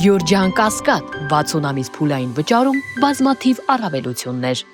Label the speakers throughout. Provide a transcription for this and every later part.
Speaker 1: Գյորջյան Կասկադ 60 ամիս փուլային վճարում բազմաթիվ առավելություններ։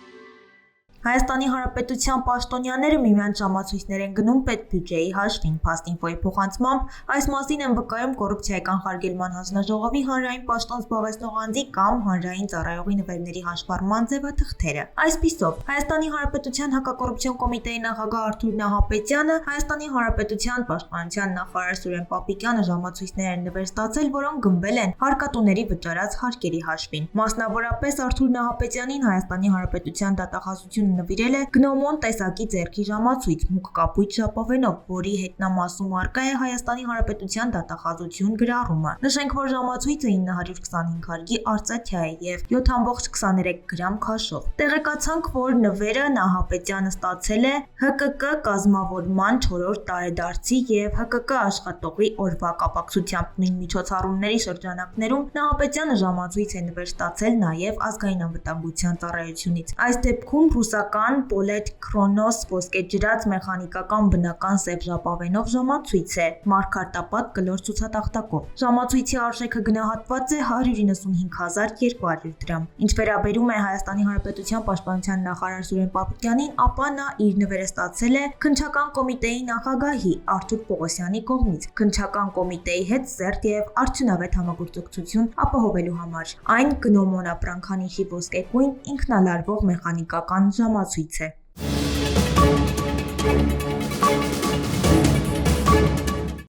Speaker 2: Հայաստանի Հանրապետության պաշտոնյաները միմյանց ժամացույցներ են գնում պետբյուջեի հաշվին, Փաստինֆոյի փոխանցմամբ այս մասին են վկայում կոռուպցիայի կանխարգելման հանձնաժողովի հանրային պաշտոն զբաղեցնող անձի կամ հանրային ծառայողի նվերների հաշվառման ձևաթղթերը։ Այսպիսով, Հայաստանի Հանրապետության հակակոռուպցիոն կոմիտեի նախագահ Արթուր Նահապետյանը, Հայաստանի Հանրապետության պաշտպանության նախարար Սուրեն Պապիկյանը ժամացույցներ են նվեր ստացել, որոնք գնվել են հարկատուների վճարած հարկերի հաշվին։ Մասնավորապես Արթուր Նահապետյանին Հայաստանի Հանրապետության դատախազությունը նվիրել է գնոմոն տեսակի ձեռքի ժամացույց մուգ կապույտ ժապավենով, որի հետնամասում առկա է Հայաստանի Հանրապետության դատախազություն գրառումը։ Նշենք, որ ժամացույցը 925 հարգի արծաթյա է եւ 7.23 գրամ քաշով։ Տեղեկացանք, որ նվերը Նահապետյանը ստացել է ՀԿԿ կազմավորման 4-րդ տարեդարձի եւ ՀԿԿ աշխատողի օրվա կապակցությամբ նույն միջոցառումների շրջանակներում Նահապետյանը ժամացույց է նվեր ստացել նաեւ ազգային անվտանգության ծառայությունից։ Այս դեպքում Պոլետ Քրոնոս ոսկեջրած մեխանիկական բնական սև ժապավենով ժամացույց է մարգարտապատ կլոր ցուցատախտակով։ Ժամացույցի արժեքը գնահատված է 195.200 դրամ։ Ինչ վերաբերում է Հայաստանի Հանրապետության պաշտպանության նախարար Սուրեն Պապիկյանին, ապա նա իր նվերը ստացել է քննչական կոմիտեի նախագահի Արթուր Պողոսյանի կողմից քննչական կոմիտեի հետ զերծ եւ արդյունավետ համագործակցություն ապահովելու համար։ Այն գնոմոն ապրանքանիշի ոսկեգույն ինքնալարվող մեխանիկական ժամացույց է։